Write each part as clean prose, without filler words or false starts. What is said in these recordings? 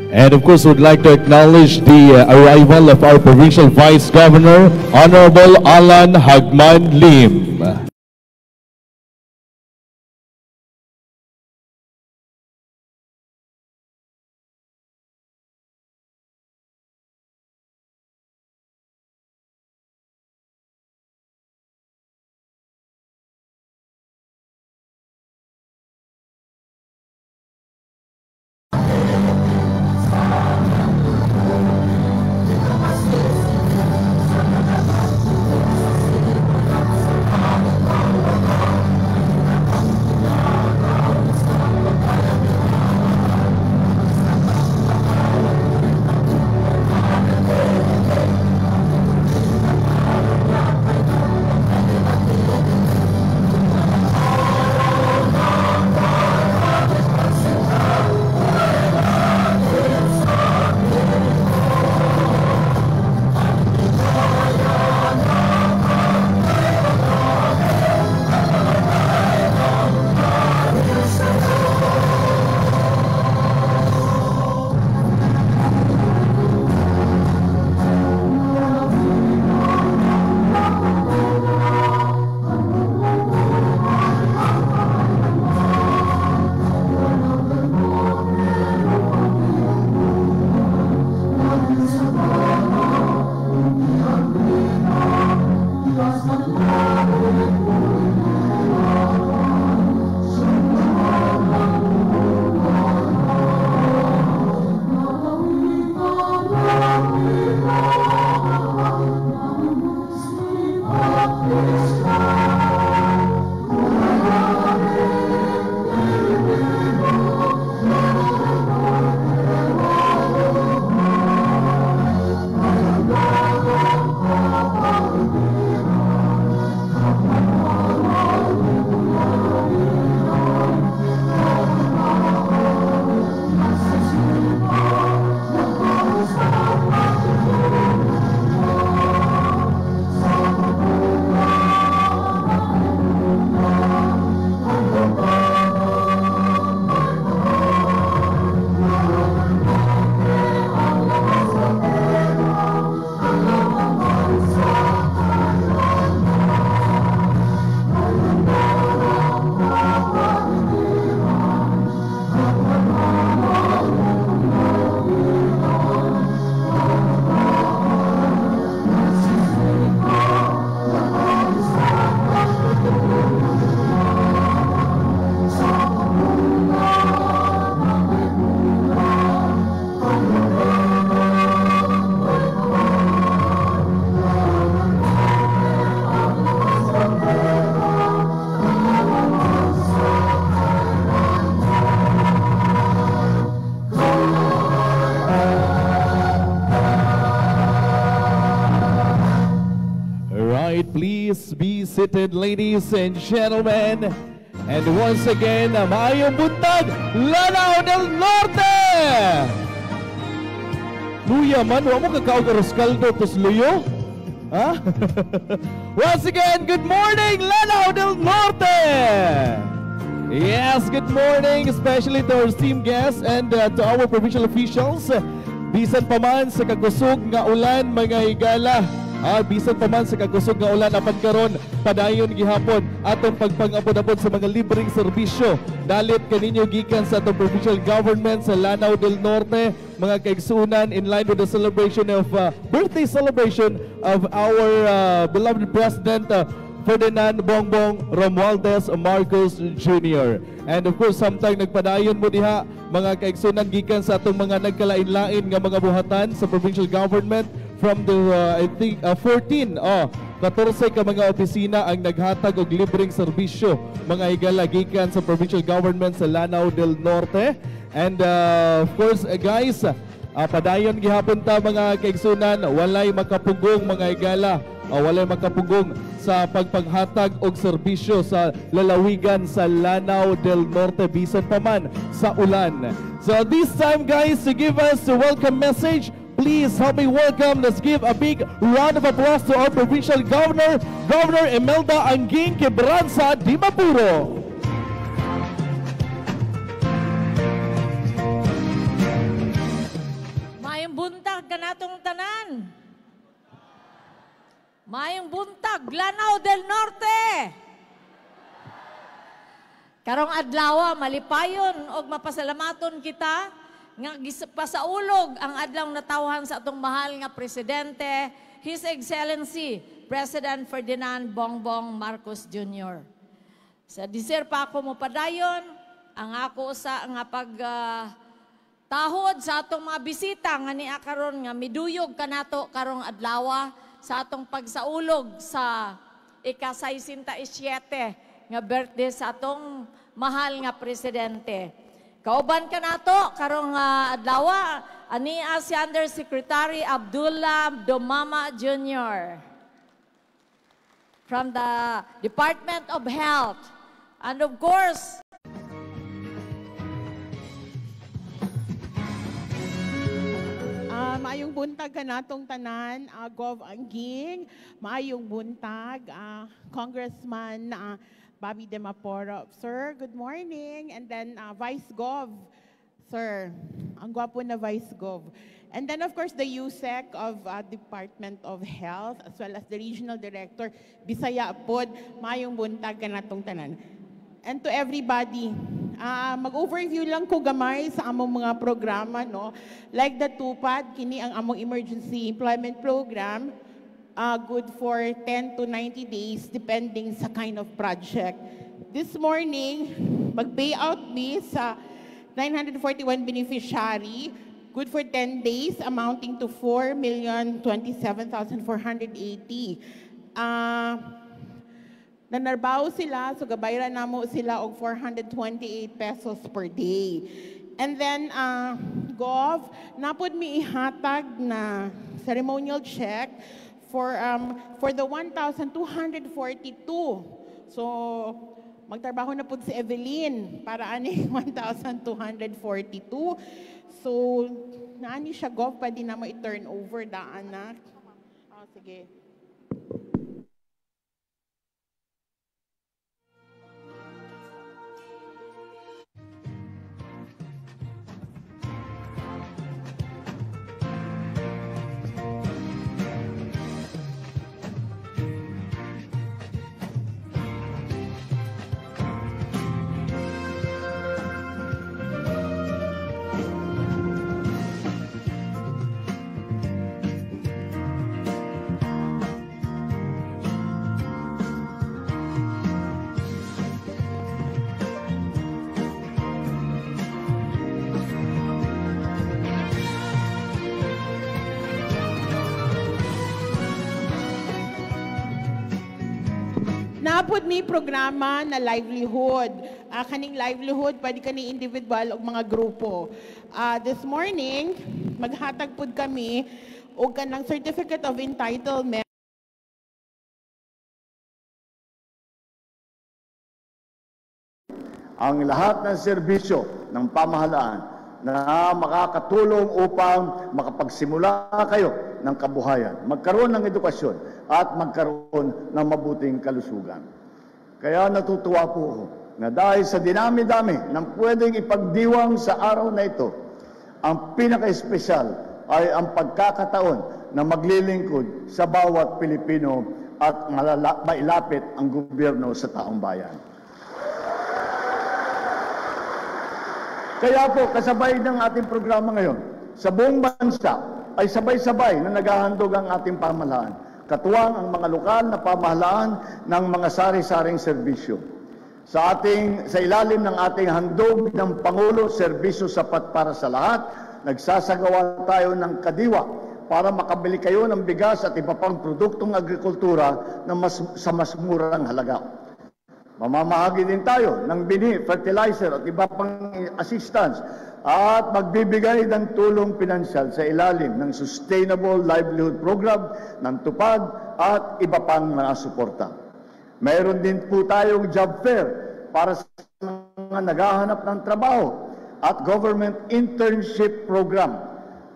And of course, would like to acknowledge the arrival of our Provincial Vice Governor, Honorable Alan Hagman Lim. Please be seated, ladies and gentlemen. And once again, maayong buntag, Lanao del Norte! Luya man, wa mo kakaog Roscaldo tos luyo? Ha? Once again, good morning, Lanao del Norte! Yes, good morning, especially to our esteemed guests and to our provincial officials. Bisan pa man sa kagusog nga ulan, mga higala. Bisan pa man sa kagusog nga ulan apan karon padayon gihapon atong pagpangabot-abot sa mga libreng serbisyo dalit kaninyo gikan sa atong provincial government sa Lanao del Norte, mga kaigsunan, in line with the celebration of birthday celebration of our beloved President Ferdinand Bongbong Romualdez Marcos Jr. And of course, samtang nagpadayon mo diha mga kaigsunan gikan sa atong mga nagkalain-lain nga mga buhatan sa provincial government from the I think 14 14 ka mga opisina ang naghatag og libreng serbisyo mga higala gikan sa provincial government sa Lanao del Norte. And of course guys, padayon gihapon ta mga kaigsunan, walay makapugong mga higala, walay makapugong sa pagpanghatag og serbisyo sa lalawigan sa Lanao del Norte bisan pa man sa ulan. So this time guys, to give us a welcome message, please help me welcome. Let's give a big round of applause to our provincial governor, Governor Imelda Anguing Quebranza Dimapuro. Maayong buntag, Lanao del Norte. Karong adlaw malipayon og mapasalamaton kita nga pasaulog ang adlaw natawhan sa atong mahal nga presidente, His Excellency President Ferdinand Bongbong Marcos Jr. Sa disir pa ako mo padayon ang ako sa nga tahod sa atong mga bisita nga niya karon nga miduyog kanato karong adlaw sa atong pagsaulog sa ika-67 nga birthday sa atong mahal nga presidente. Kauban kanato karong adlaw ania si Undersecretary Abdullah Domama Jr. from the Department of Health, and of course maayong buntag kanatong tanan, Gov Angging, maayong buntag, Congressman Bobby Demaporo. Sir, good morning. And then Vice Gov, sir, ang gwapo na Vice Gov. And then of course the USEC of Department of Health as well as the Regional Director, Bisaya Pod, maayong buntag kanatong tanan. And to everybody, mag-overview lang ko gamay sa among mga programa, no? Like the TUPAD, kini ang among emergency employment program, good for 10 to 90 days depending sa kind of project. This morning, mag-payout me sa 941 beneficiary, good for 10 days amounting to 4,027,480. Nanarbaho sila, so gabayran namo sila og 428 pesos per day. And then, Gov, napod mi ihatag na ceremonial check for the 1,242. So, magtrabaho na po si Evelyn para ani 1,242. So, naani siya, Gov, pwede na mo i-turn over daan na. Oh, sige. Napod mi programa na livelihood. Kaning livelihood, pwede kani individual o mga grupo. This morning, maghatag pod kami o kanang certificate of entitlement. Ang lahat ng serbisyo ng pamahalaan na makakatulong upang makapagsimula kayo ng kabuhayan, magkaroon ng edukasyon at magkaroon ng mabuting kalusugan. Kaya natutuwa po ako na dahil sa dinami-dami ng pwedeng ipagdiwang sa araw na ito, ang pinaka-espesyal ay ang pagkakataon na maglilingkod sa bawat Pilipino at mailapit ang gobyerno sa taong bayan. Kaya po, kasabay ng ating programa ngayon, sa buong bansa ay sabay-sabay na naghahandog ang ating pamahalaan. Katuwang ang mga lokal na pamahalaan ng mga sari-saring serbisyo. Sa ilalim ng ating handog ng Pangulo, serbisyo sapat para sa lahat, nagsasagawa tayo ng kadiwa para makabili kayo ng bigas at iba pang produktong agrikultura na sa mas murang halaga. Mamamahagi din tayo ng bini, fertilizer at iba pang assistance at magbibigay ng tulong pinansyal sa ilalim ng Sustainable Livelihood Program ng TUPAD at iba pang mga suporta. Mayroon din po tayong job fair para sa mga naghahanap ng trabaho at government internship program.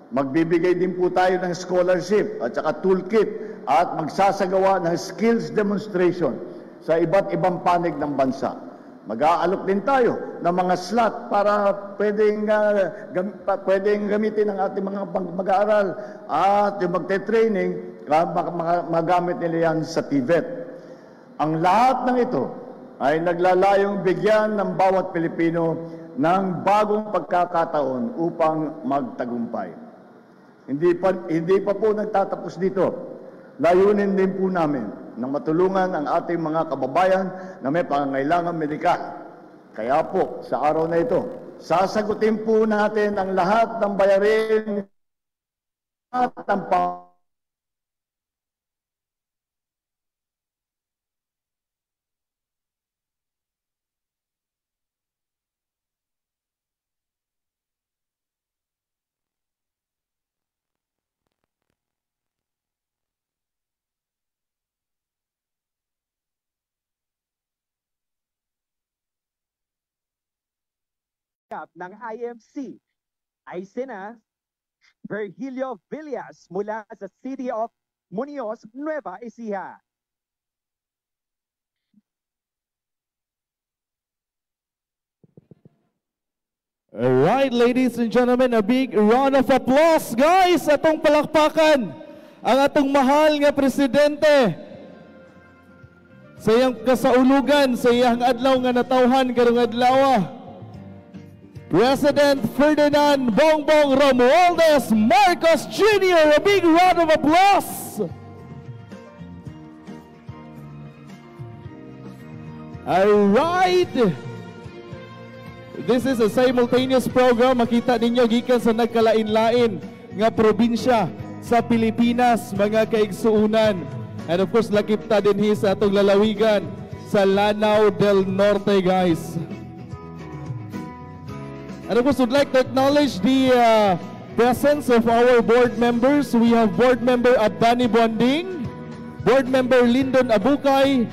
Magbibigay din po tayo ng scholarship at saka toolkit at magsasagawa ng skills demonstration sa iba't ibang panig ng bansa. Mag-aalok din tayo ng mga slot para pwedeng gamitin ng ating mga mag-aaral at yung magte-training magamit nila yan sa TVET. Ang lahat ng ito ay naglalayong bigyan ng bawat Pilipino ng bagong pagkakataon upang magtagumpay. Hindi pa po nagtatapos dito. Layunin din po namin na matulungan ang ating mga kababayan na may pangangailangan medikal. Kaya po, sa araw na ito, sasagutin po natin ang lahat ng bayarin at ng ng IMC ay sina Virgilio Villas mula sa City of Muñoz, Nueva Ecija. All right, ladies and gentlemen, a big round of applause, guys! Atong palakpakan ang atong mahal nga presidente sa iyang kasaulugan, sa iyang adlaw nga natawhan karong adlaw. President Ferdinand Bongbong Romualdez Marcos Jr. A big round of applause! All right! This is a simultaneous program. Makita ninyo gikan sa nagkalain-lain nga probinsya sa Pilipinas, mga kaigsuunan. And of course, lakip ta din sa atong lalawigan sa Lanao del Norte, guys. And of course, would like to acknowledge the presence of our board members. We have board member Abdani Buanding, board member Lyndon Abukay,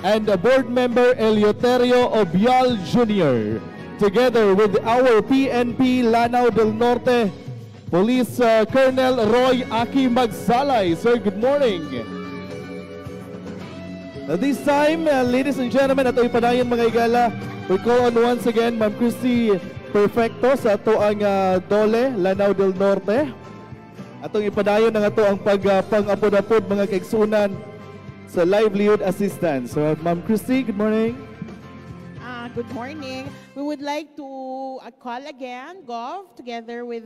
and board member Eleuterio Obial Jr. Together with our PNP Lanao del Norte Police Colonel Roy Aki Magsalay. Sir, good morning. This time, ladies and gentlemen, ato ipadayon mga igala, we call on once again Ma'am Christy Perfecto sa ato ang Dole, Lanao del Norte. Atong ipadayon ng ato ang pang-apod-apod mga kaigsunan sa livelihood assistance. So, Ma'am Christy, good morning. Good morning. We would like to call again, Gov, together with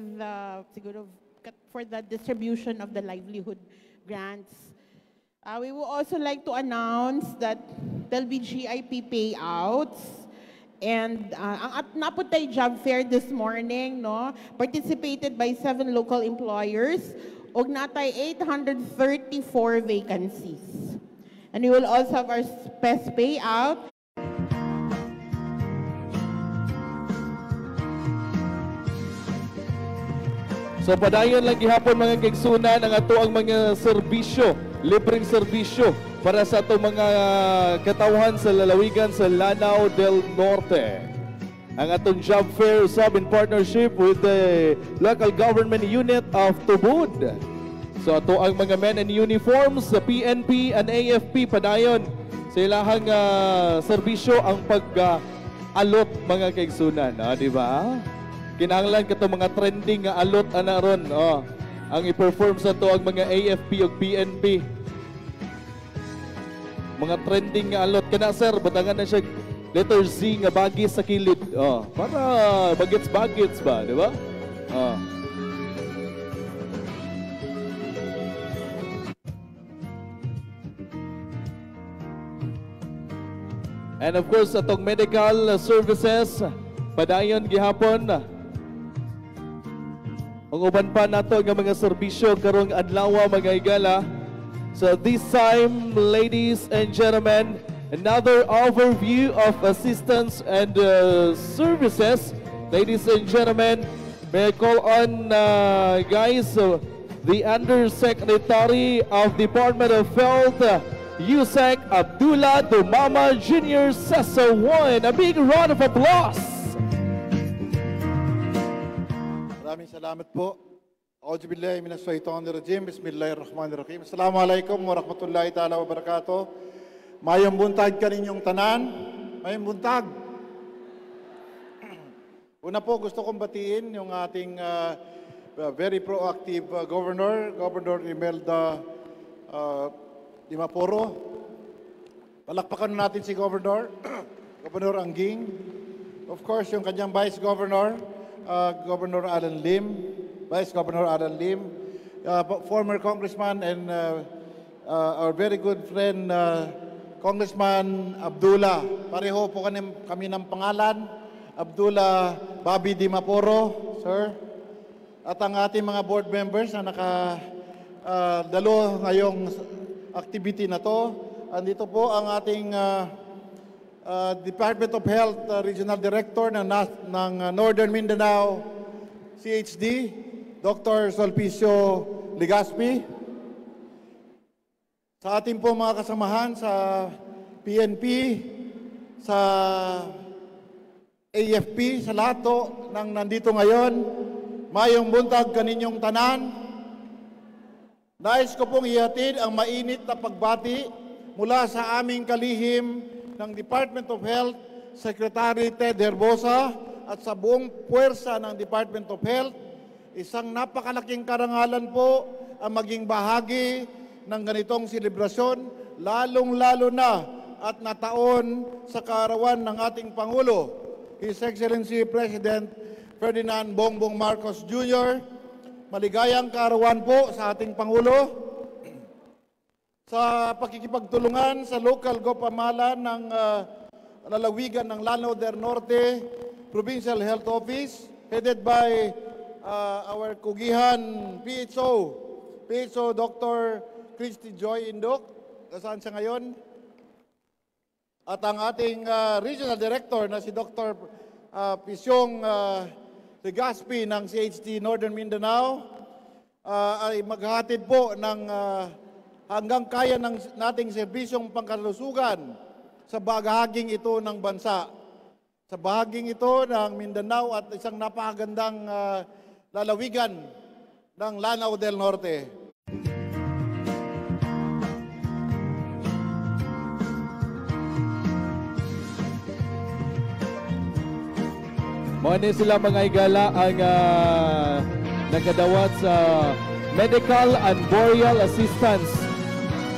for the distribution of the livelihood grants. We would also like to announce that there'll be GIP payouts. And ang naputay job fair this morning, no, participated by 7 local employers, og natay 834 vacancies. And we will also have our best payout. So padayon lang gihapon mga kaigsunan ang ato ang mga serbisyo, libreng serbisyo para sa ato mga katawhan sa lalawigan sa Lanao del Norte. Ang atong job fair sub in partnership with the local government unit of Tubod. So ato ang mga men in uniforms sa PNP and AFP padayon sa ilahang serbisyo ang pag-alot mga kaigsunan, di ba? Kinahanglan kato mga trending nga alot ana ron, ang i-perform sa to ang mga AFP ug PNP. Mga trending nga alot kana sir, batangan na siya letter Z nga bagis sa kilid. Para bagets ba, di ba? And of course atong medical services padayon gihapon. Ang uban pa nato nga mga serbisyo karong adlaw mga igala. So this time, ladies and gentlemen, another overview of assistance and services. Ladies and gentlemen, may I call on guys, the Undersecretary of Department of Health, Yusek Abdullah Dumama Jr. Sasawan. A big round of applause. Maraming salamat po. Auzubillahi minas shaitanir rajim. Bismillahirrahmanirrahim. Assalamualaikum warahmatullahi taala wabarakatuh. Mayong buntag kaninyong tanan. Mayong buntag. Una po gusto kong batiin yung ating very proactive Governor Imelda Dimaporo. Palakpakan natin si Governor, Governor Anguing. Of course, yung kanyang Vice Governor, Governor Alan Lim, Vice Governor Alan Lim, former Congressman and our very good friend, Congressman Abdullah. Pareho po kami ng pangalan, Abdullah Bobby Dimaporo, sir. At ang ating mga board members na nakadalo ngayong activity na to. Andito po ang ating Department of Health Regional Director ng Northern Mindanao CHD, Dr. Sulpicio Legaspi. Sa ating po mga kasamahan sa PNP, sa AFP, sa lahat po ng nandito ngayon, mayong buntag kaninyong tanan. Nais ko pong ihatid ang mainit na pagbati mula sa aming kalihim ng Department of Health, Secretary Ted Herbosa at sa buong puwersa ng Department of Health. Isang napakalaking karangalan po ang maging bahagi ng ganitong selebrasyon, lalong-lalo na at nataon sa kaarawan ng ating Pangulo, His Excellency President Ferdinand Bongbong Marcos Jr. Maligayang kaarawan po sa ating Pangulo sa pakikipagtulungan sa local pamahalaan ng lalawigan ng Lanao del Norte Provincial Health Office headed by our Kugihan PHO Dr. Christy Joy Indok. Nasaan siya ngayon? At ang ating Regional Director na si Dr. Pisyong Legaspi ng CHT Northern Mindanao ay maghahatid po ng hanggang kaya ng nating serbisyong pangkalusugan sa bahaging ito ng bansa. Sa bahaging ito ng Mindanao at isang napakagandang lalawigan ng Lanao del Norte. Muna sila mga igala ang nagkadawat sa medical and burial assistance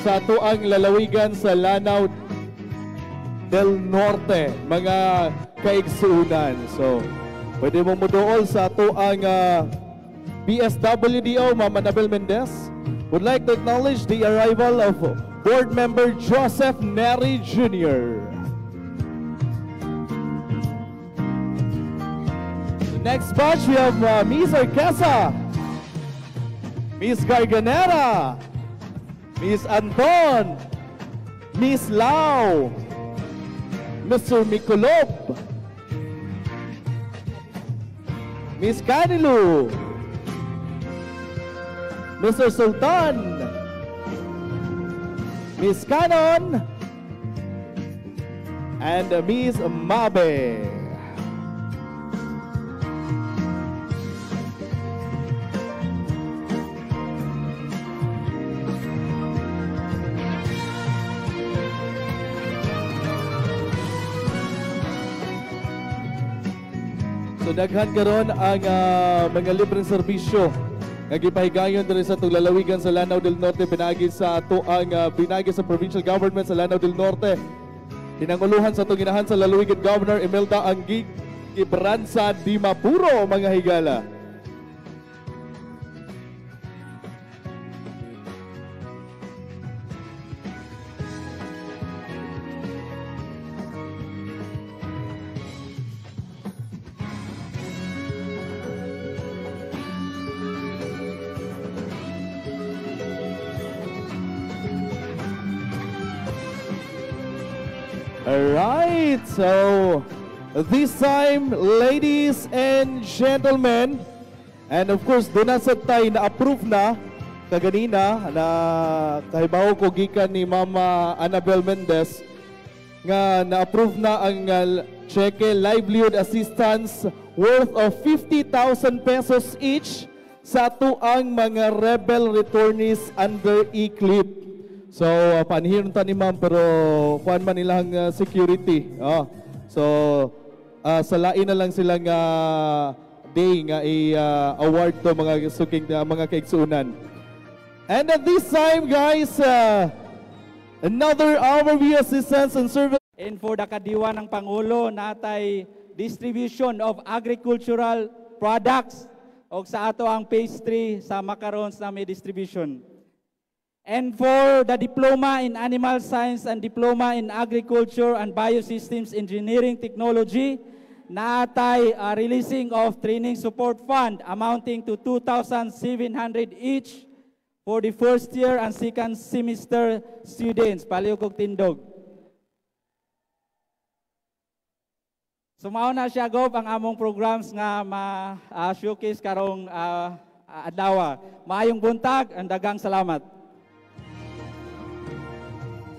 sa tuang lalawigan sa Lanao del Norte, mga kaigsuunan. So, pwede mong muduol sa tuang PSWDO, Mama Anabel Mendez. Would like to acknowledge the arrival of Board Member Joseph Neri Jr. Next batch, we have Miss Arquesa, Miss Garganera, Miss Anton, Miss Lau, Mr. Mikulob, Miss Canilu, Mr. Sultan, Miss Canon, and Miss Mabe. So daghan karon ang mga libreng serbisyo nga gipahigayon diri sa lalawigan sa Lanao del Norte pinagi sa ato ang pinagi sa provincial government sa Lanao del Norte. Tinanguluhan sa atong ginahan sa lalawigan Governor Imelda Anguing Gibranza Dimapuro, mga higala. Alright, so this time, ladies and gentlemen, and of course, doon na sa tayo na-approve na kaganina na kahibaw ko gikan ni Mama Anabel Mendez nga na-approve na ang cheque livelihood assistance worth of 50,000 pesos each sa tuang mga rebel returnees under ECLIP. So, panhirin ta ni ma'am, pero kuhan man nilang security. So, sa lain na lang silang day nga i-award to mga suking mga kaigsuunan. And at this time, guys, another overview assistance and service. And for the kadiwa ng Pangulo, natay distribution of agricultural products o sa ato ang phase 3 sa macarons na may distribution. And for the Diploma in Animal Science and Diploma in Agriculture and Biosystems Engineering Technology, natay releasing of training support fund amounting to 2,700 each for the first year and second semester students. Palihog og tindog. Sumao na siya gov ang among programs nga ma-showcase karong adlaw. Maayong buntag, ang daghang salamat.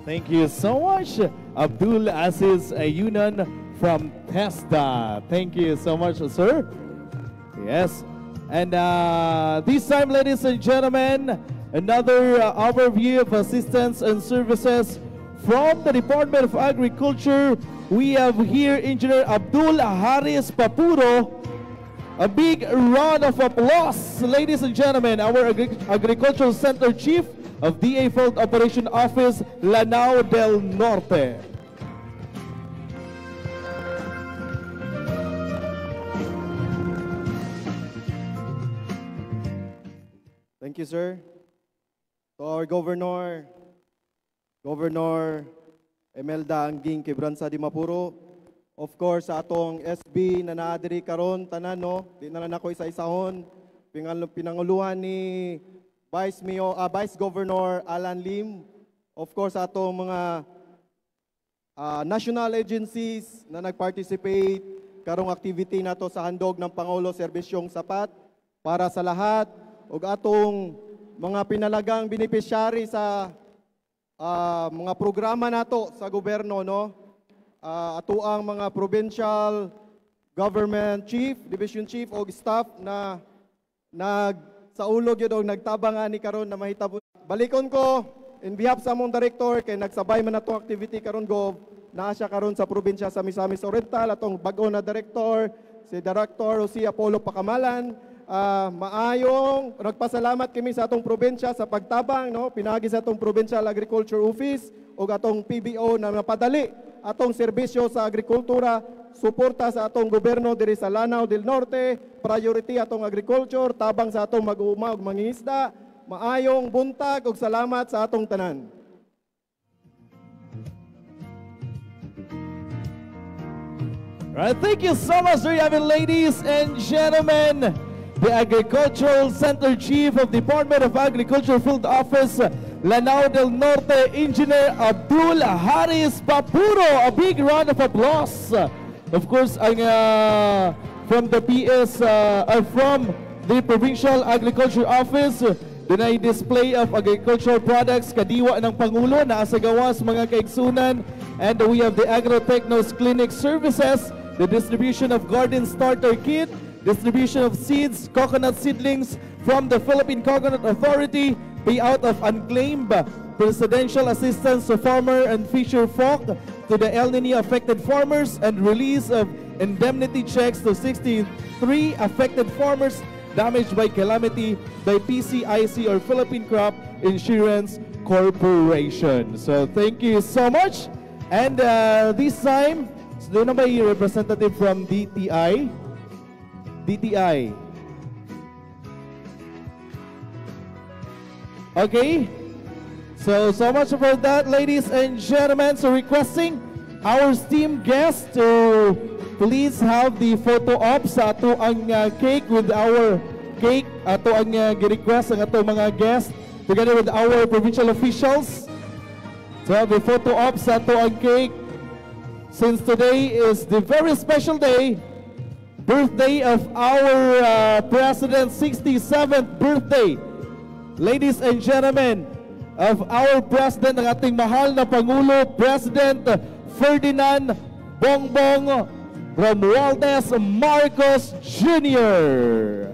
Thank you so much, Abdul Aziz Ayunan from TESDA. Thank you so much, sir. Yes. And this time, ladies and gentlemen, another overview of assistance and services from the Department of Agriculture. We have here Engineer Abdul Haris Papuro. A big round of applause, ladies and gentlemen, our Agricultural Center Chief of DA Field Operation Office, Lanao del Norte. Thank you, sir. To our Governor Emelda Angging Quebranza de Mapuro, of course, sa atong SB na naadiri karon tanan, no? Di na lang ako isa-isahon. Pinanguluhan ni Vice Governor Alan Lim, of course, sa atong mga national agencies na nag-participate karong activity nato sa handog ng Pangulo Serbisyong Sapat para sa lahat, ug atong mga pinalagang beneficiary sa mga programa nato sa gobyerno, no? Ato ang mga provincial government chief, division chief o staff na sa ulog yun o nagtabang ani karon na mahitabo. Balikon ko in behalf sa among director kay nagsabay man natong activity karon gov, naa siya karon sa probinsya sa Misamis Oriental, atong bag-o na director si Director Jose Apollo Pacamalan. Maayong nagpasalamat kami sa atong probinsya sa pagtabang, no? Pinagi sa atong Provincial Agriculture Office o atong PBO na napadali atong serbisyo sa agrikultura, suporta sa atong gobyerno diri sa Lanao del Norte, priority atong agriculture, tabang sa atong mag-uuma ug mangingisda. Maayong buntag ug salamat sa atong tanan. Right, thank you so much, ladies and gentlemen. The Agricultural Center Chief of Department of Agriculture Field Office, Lanao del Norte, Engineer Abdul Haris Papuro. A big round of applause. Of course, from the PS, from the Provincial Agriculture Office, dinay display of agricultural products, kadiwa ng Pangulo na asa gawas mga kaigsunan. And we have the Agrotechnos Clinic Services, the distribution of garden starter kit, distribution of seeds, coconut seedlings from the Philippine Coconut Authority, payout of unclaimed presidential assistance to farmer and fisher folk to the El Nino affected farmers, and release of indemnity checks to 63 affected farmers damaged by calamity by PCIC or Philippine Crop Insurance Corporation. So thank you so much. And this time, doon na ba yung representative from DTI? Okay, so much for that, ladies and gentlemen. So requesting our esteemed guests to please have the photo op sa ato ang cake with our cake. Ato ang gi-request ang ato mga guests together with our provincial officials to have the photo op sa ato ang cake. Since today is the very special day, birthday of our President's 67th birthday. Ladies and gentlemen, of our President, ang ating mahal na Pangulo, President Ferdinand Bongbong Romualdez Marcos Jr.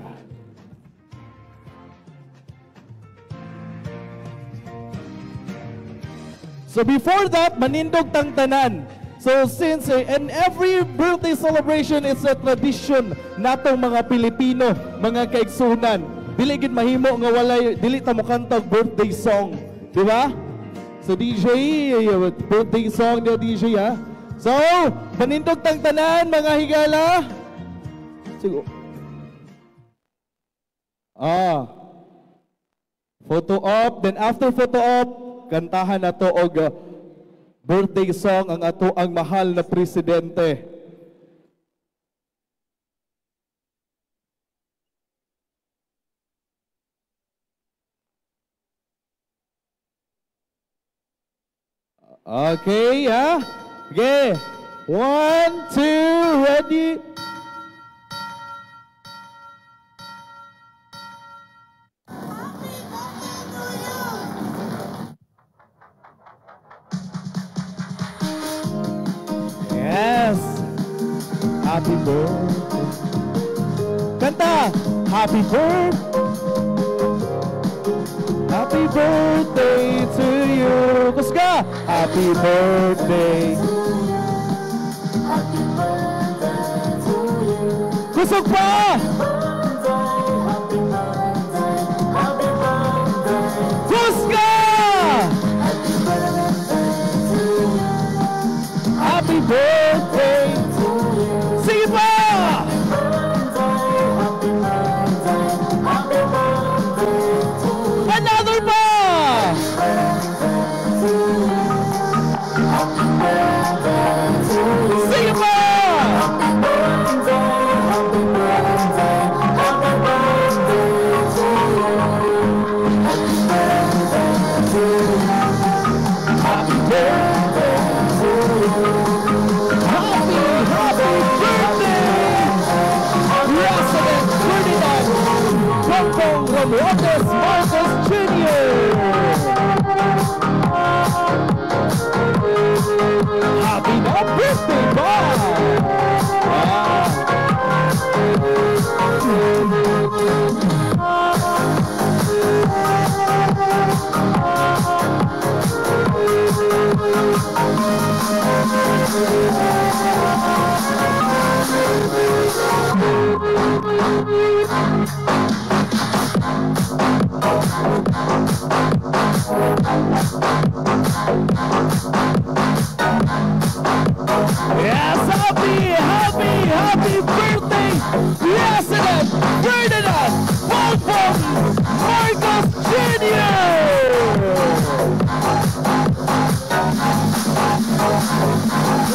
So before that, manindog tang tanan. So since in every birthday celebration, it's a tradition natong mga Pilipino, mga kaigsunan. dili gid mahimo nga walay dili ta mo kanta og birthday song, di ba? So DJ, birthday song niya DJ ha. So, panindog tang tanan mga higala. Sigo. Photo op, then after photo op, kantahan na to og birthday song ang ato ang mahal na presidente. Okay, ha? Okay. 1, 2, ready? Yes. Happy birthday. Kanta. Happy birthday. Happy birthday to you. Kuska. Happy birthday. Happy birthday to you. Kusog pa. Happy birthday. Happy birthday. Kuska. Happy birthday to you. Happy birthday to you. Sige pa. Happy birthday. Happy birthday. Happy birthday to you. Another pa. Sige pa. Romualdez Marcos Jr. Happy birthday, boy! Yes, happy birthday, President Ferdinand Bongbong Marcos Jr.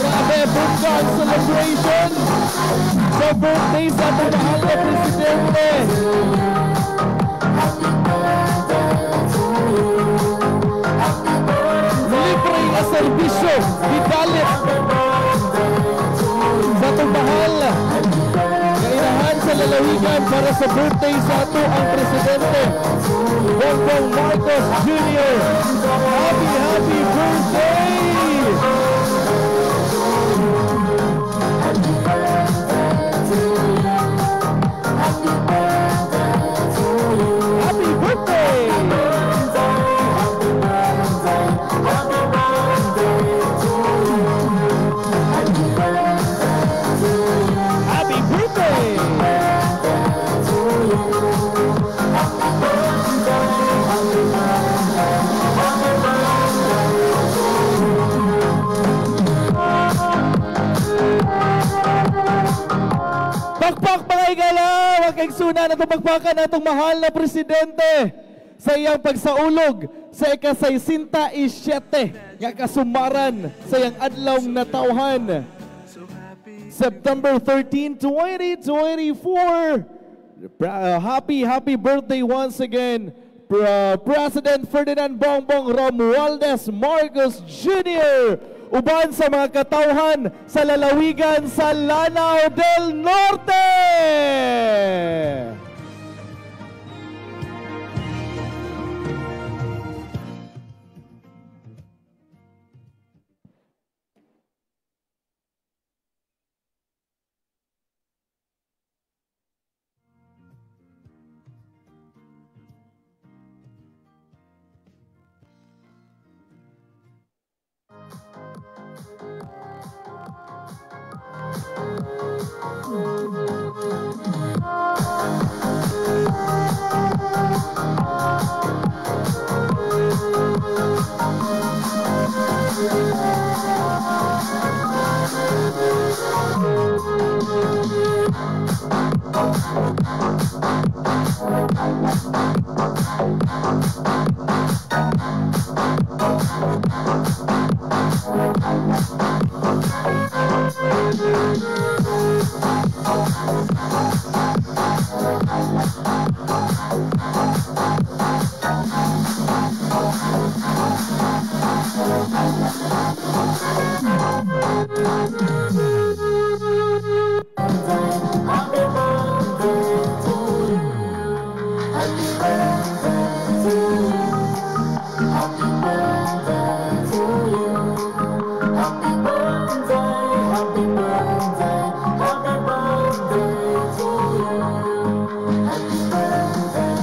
Grabe, bungkang celebration sa birthday sa ating mahal na Presidente. Libre na serbisyo, gidalit sa itong mahal kainahan sa lalawigan para sa birthday sa ato ang Presidente Bongbong Marcos Jr. Happy birthday! Happy birthday! Happy birthday! Pakpak mga igala! Huwag kayong suna na tumagpakan na itong mahal na Presidente sa iyang pagsaulog sa ika-67 nga kasumaran sa iyang adlaw na tauhan. September 13, 2024. Happy birthday once again, President Ferdinand Bongbong Romualdez Marcos Jr. Uban sa mga katauhan sa lalawigan sa Lanao del Norte.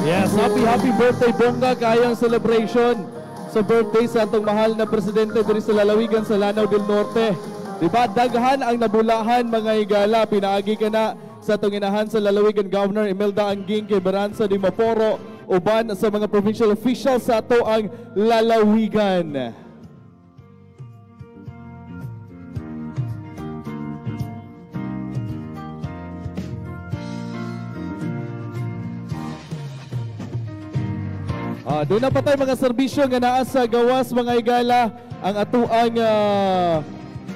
Yes, happy birthday Bongga, kayang celebration sa birthday sa atong mahal na presidente diri sa lalawigan sa Lanao del Norte. Diba, daghan ang nabulahan mga higala, pinaagi ka na sa atong inahan sa lalawigan Governor Imelda Anguing kay Beranza de Maporo, uban sa mga provincial officials sa ato ang lalawigan. Doon na pa tayo mga serbisyo nga naa sa gawas mga higala ang atuang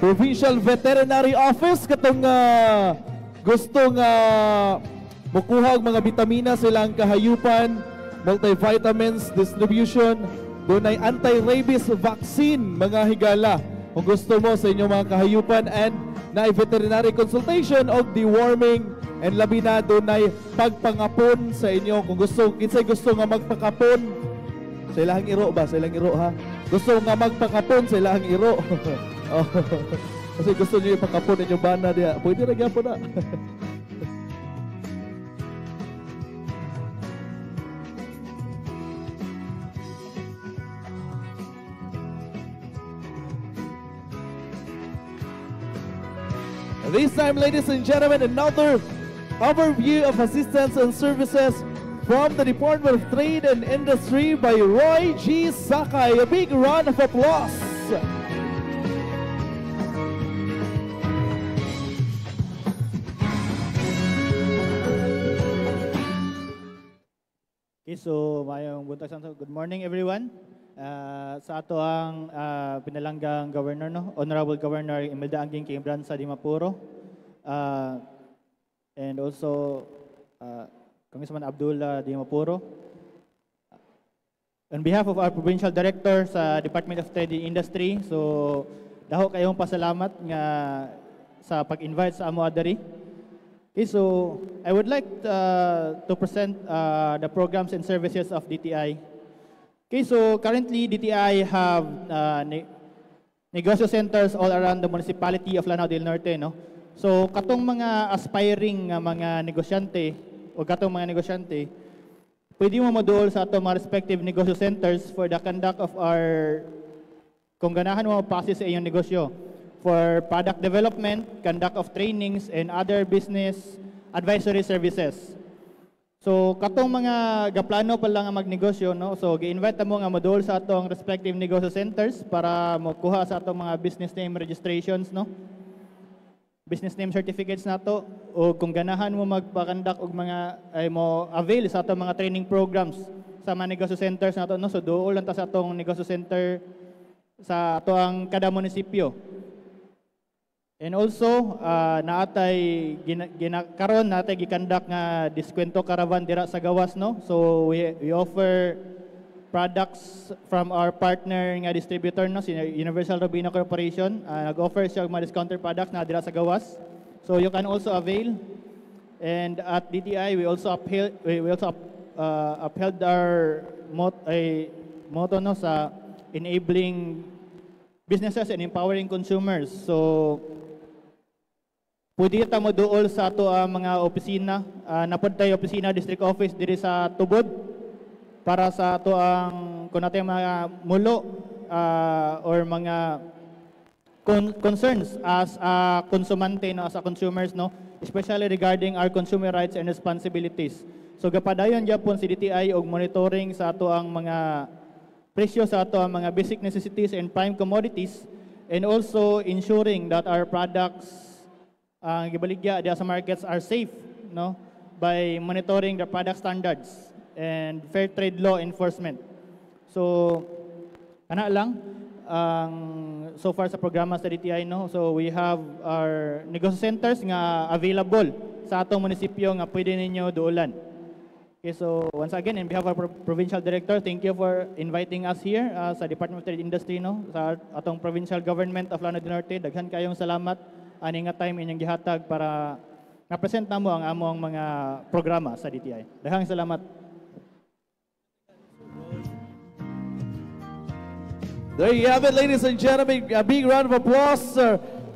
Provincial Veterinary Office katong gustong mukuha og mga bitamina silang kahayupan, multivitamins distribution, doon ay anti-rabies vaccine mga higala. Kung gusto mo sa inyong mga kahayupan and na veterinary consultation o deworming and labi na doon ay pagpangapon sa inyo. Kung gusto, kinsay gusto nga magpakapon sa ilahang iro ba? Sa ilahang iro ha? Gusto nga magpakapon sa ilahang iro. Oh, kasi gusto nyo ipakapon inyong bana diya. Pwede na po na. This time, ladies and gentlemen, another overview of assistance and services from the Department of Trade and Industry by Roy G. Sakay. A big round of applause. Okay, so mayong buntag sa good morning everyone. Sa ato ang pinalanggang governor, no? Honorable Governor Imelda Anguing kay Beranza de Maporo. And also Congressman Abdullah de Mapuro. On behalf of our provincial director sa Department of Trade and Industry, so daho kayong pasalamat nga sa pag-invite sa amo adari. Okay, so I would like to present the programs and services of DTI. Okay, so currently DTI have negosyo centers all around the municipality of Lanao del Norte, no? So katong mga aspiring mga negosyante o katong mga negosyante, pwede mo maduol sa atong mga respective negosyo centers for the conduct of our, kung ganahan mo mapasi sa inyong negosyo, for product development, conduct of trainings, and other business advisory services. So katong mga gaplano pa lang ang magnegosyo, no? So gi-invite mo nga maduol sa atong respective negosyo centers para makuha sa atong mga business name registrations, no? Business name certificates nato, o kung ganahan mo magpa-conduct og mga ay mo avail sa atong mga training programs sa mga negosyo centers nato, no? So duol lang ta sa atong negosyo center sa ato ang kada munisipyo. And also naatay karon natay gikandak nga diskwento caravan dira sa gawas, no? So we offer products from our partner nga distributor, no, si Universal Robina Corporation. Nag-offer siya mga discounted products na dira sa gawas. So you can also avail. And at DTI we also upheld our motto, no, sa enabling businesses and empowering consumers. So pwede ta mo duol sa ato mga opisina. Napod tayo opisina district office diri sa Tubod para sa ato ang kung natin mga mulo or mga concerns as a konsumante, no, as a consumers, no, especially regarding our consumer rights and responsibilities. So gapadayon gyapon si DTI og monitoring sa ato ang mga presyo sa ato ang mga basic necessities and prime commodities, and also ensuring that our products gibaligya diya sa markets are safe, no? by monitoring the product standards and fair trade law enforcement. So, ana lang ang so far sa programa sa DTI, no? So we have our negosyo centers nga available sa atong munisipyo nga pwede ninyo duulan. Okay, so once again, in behalf of our provincial director, thank you for inviting us here sa Department of Trade Industry, no? Sa atong provincial government of Lanao del Norte. Daghan kayong salamat ani nga time inyong gihatag para na-present namo ang among mga programa sa DTI. Daghang salamat. There you have it, ladies and gentlemen. A big round of applause,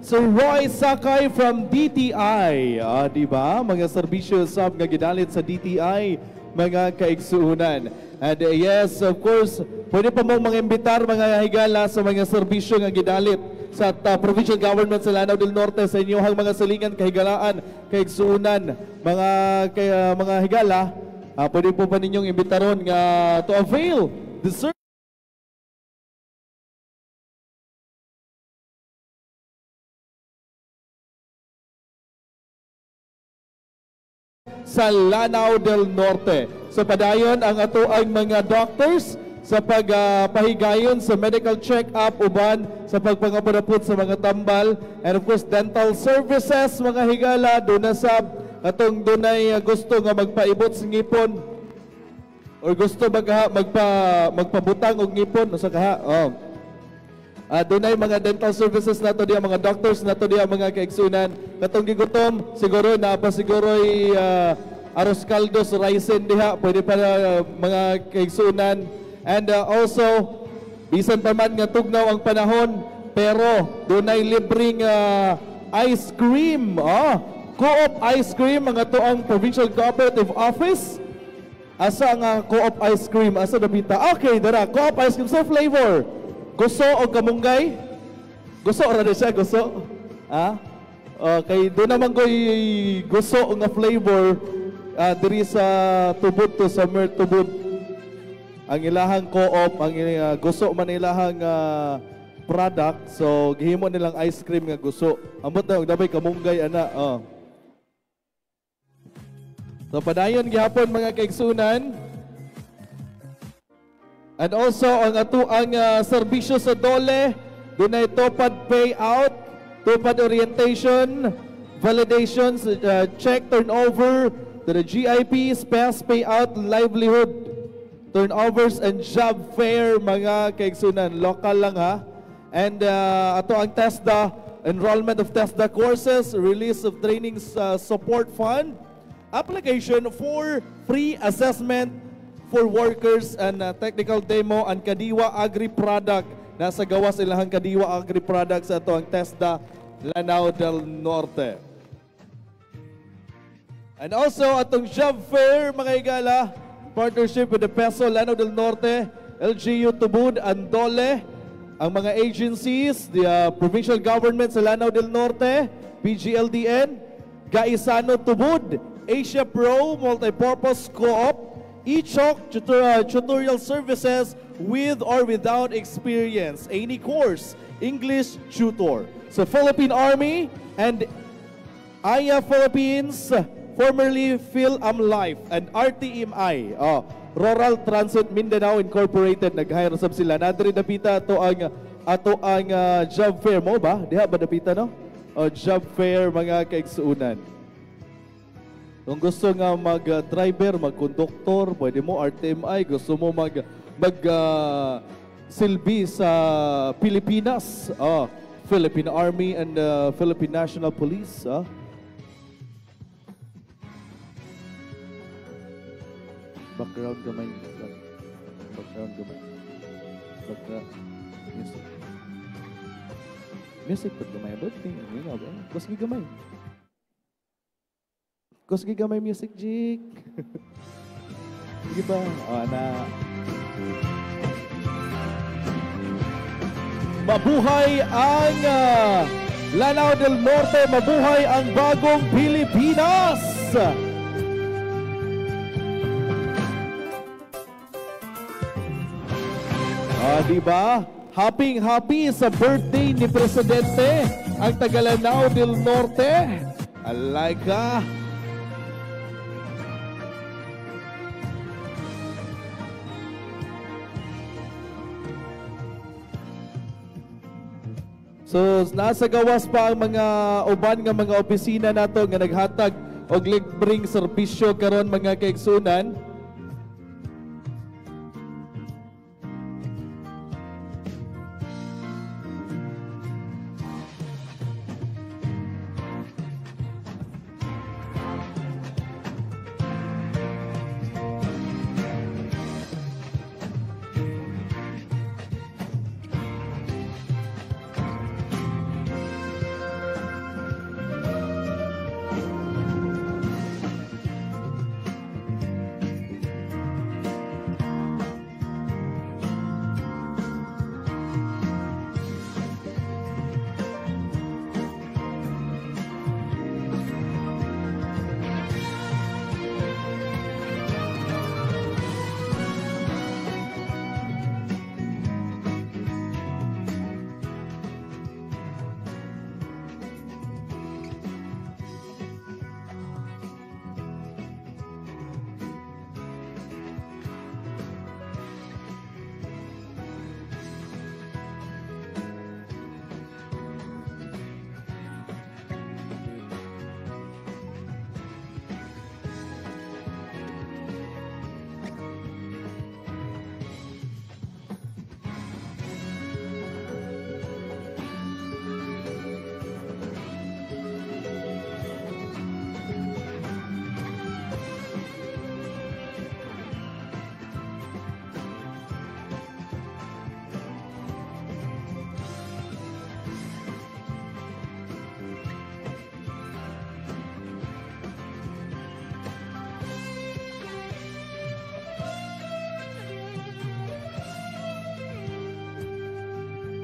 Sir Roy Sakay from DTI. Diba? Mga serbisyo sab nga gidalit sa DTI, mga kaigsuunan. And yes, of course, pwede pa mong mga imbitar, mga higala sa mga serbisyo nga gidalit sa provincial government sa Lanao del Norte sa inyong mga salingan, kahigalaan, kaigsuunan, mga higala. Pwede po pa ninyong imbitaron nga to avail the service sa Lanao del Norte. So padayon ang ato ang mga doctors sa pagpahigayon sa medical check-up uban sa pagpangapadapot sa mga tambal, and of course dental services, mga higala. Doon na sa atong dunay gusto nga magpaibot sa ngipon or gusto magpabutang og ngipon usa kaha. Dunay mga dental services nato diya, mga doctors nato diya, mga kaigsunan. Katong gigutom siguro na pa siguro arroz caldos, rice diha, pwede pa mga kaigsunan. And also bisan pa man nga tugnaw ang panahon, pero dunay libreng ice cream. Co-op ice cream, mga tuang Provincial Cooperative Office. Asa nga co-op ice cream? Asa nabita? Okay, dara, co-op ice cream. So flavor, gusto o kamunggay? Gusto o rada siya, gusto? Okay, doon naman ko gusto nga flavor diri sa tubod to summer tubod. Ang ilahang co-op, ang gusto man ilahang product, so gihimo nilang ice cream nga gusto. Ambot na dabay kamunggay ana. So padayon gihapon mga kaigsunan. And also ang atuang serbisyo sa DOLE, dunay tupad payout, tupad orientation, validations, check turnover, to the GIP, SPES payout, livelihood, turnovers, and job fair, mga kaigsunan. Local lang ha. And ato ang TESDA, enrollment of TESDA courses, release of training support fund, application for free assessment for workers and technical demo and Kadiwa Agri Product. Nasa gawas ilahang Kadiwa Agri Product sa ito ang TESDA Lanao del Norte. And also atong job fair, mga higala, partnership with the PESO Lanao del Norte, LGU Tubod, and DOLE, ang mga agencies, the provincial government sa Lanao del Norte, PGLDN, Gaisano Tubod, Asia Pro Multipurpose Co-op, eChalk tutorial services with or without experience, any course, English tutor. So Philippine Army and AYA Philippines, formerly PhilAmLife, and RTMI, Rural Transit Mindanao Incorporated, nag-hire sab sila. Nadiri dapita ato ang job fair mo ba? Diha ba dapita no? Job fair, mga kaigsuunan. Kung gusto nga mag-driver, mag-conductor, pwede mo RTMI. Gusto mo silbi sa Pilipinas, Philippine Army and Philippine National Police. Background gamay. Background gamay. Background music. Music pag gamay. Ba't tingin? Basta gamay. Kusgi gamay music, Jik. Sige ba? Mabuhay ang Lanao del Norte, mabuhay ang bagong Pilipinas! Diba? Happy sa birthday ni Presidente ang taga Lanao del Norte. Alay ka. So nasa gawas pa ang mga uban nga mga opisina nato nga naghatag og libreng serbisyo karon mga kaigsunan.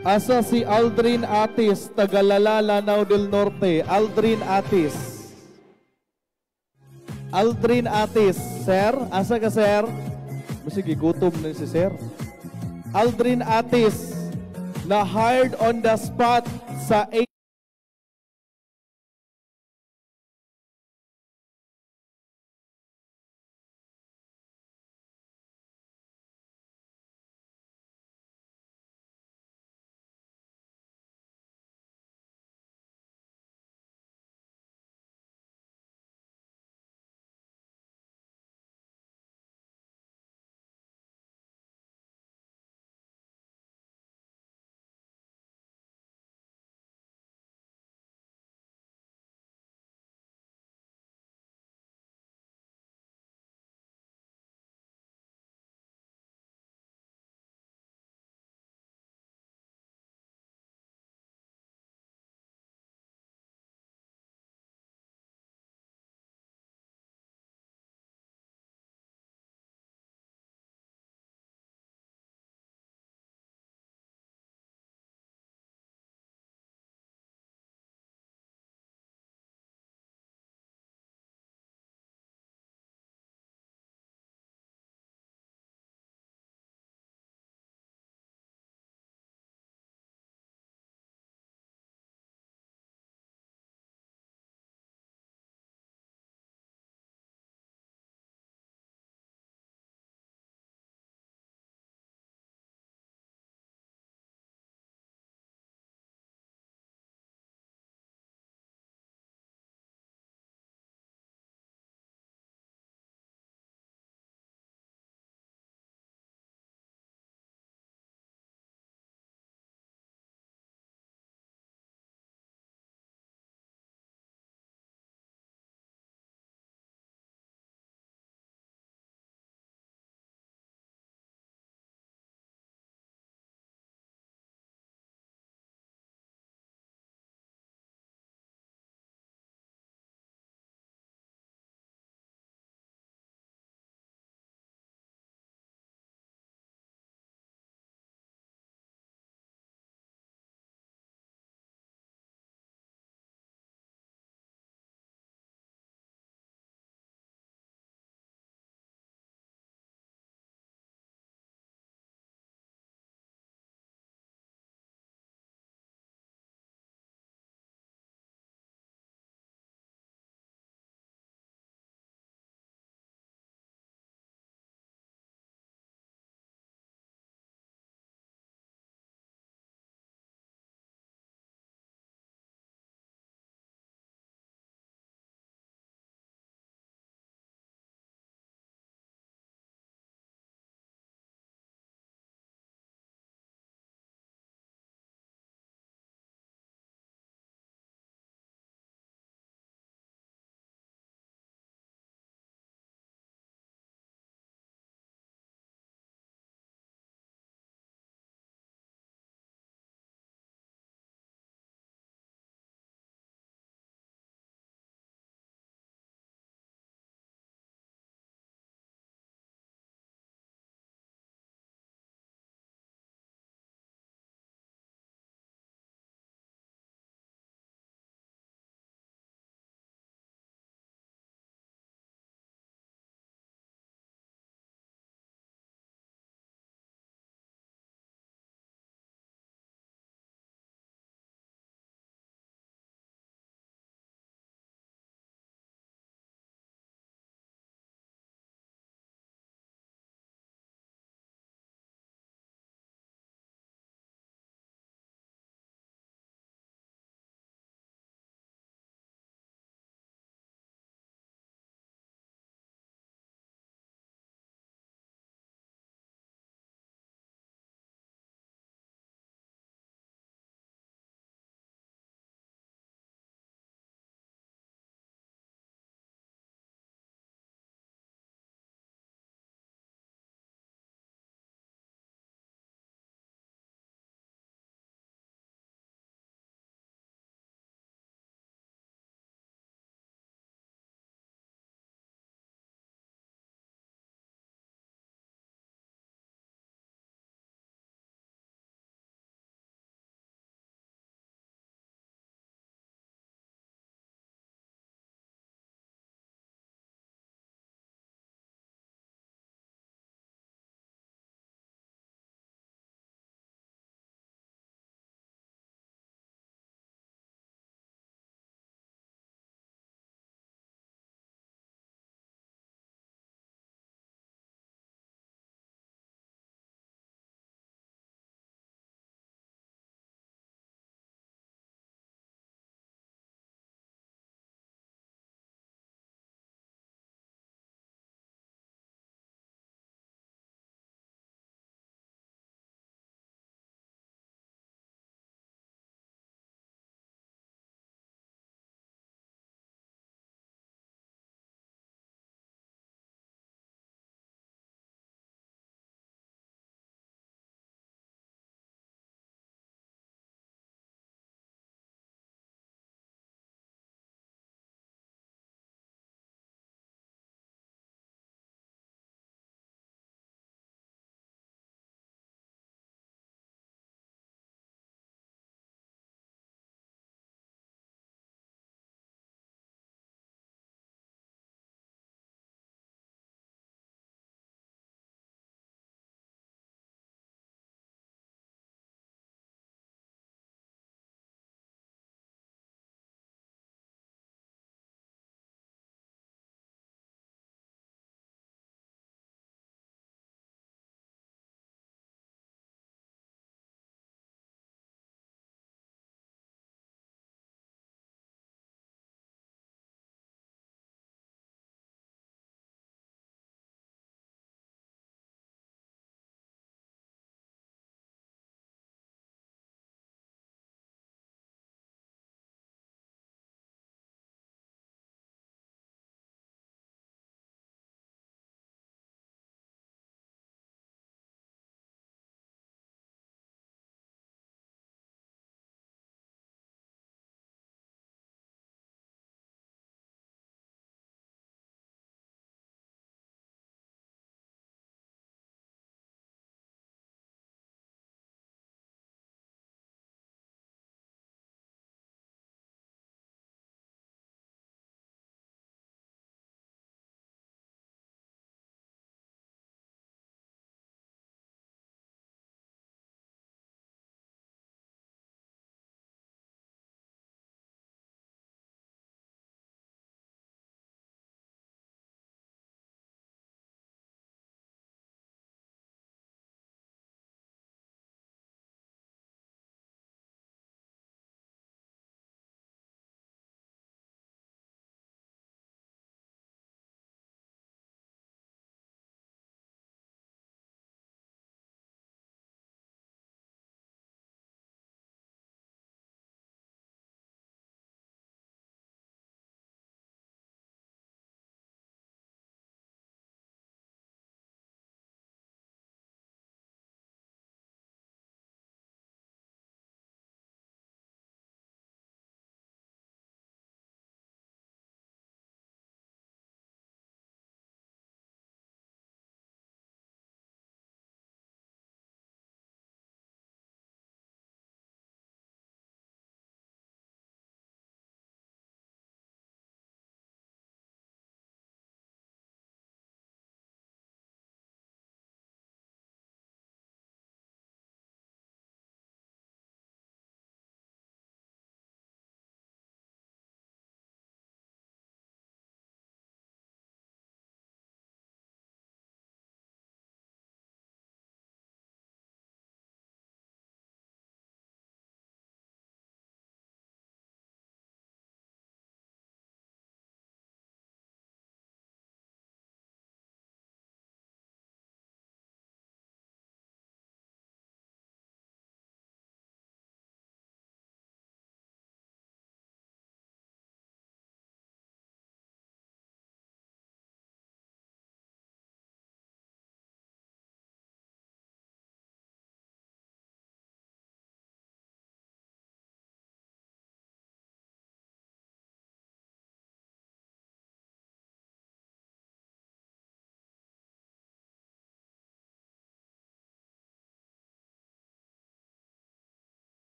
Asa si Aldrin Atis, Tagalala, Lanao del Norte. Aldrin Atis. Aldrin Atis. Sir, asa ka sir? Sige, gutom na si sir. Aldrin Atis, na hired on the spot sa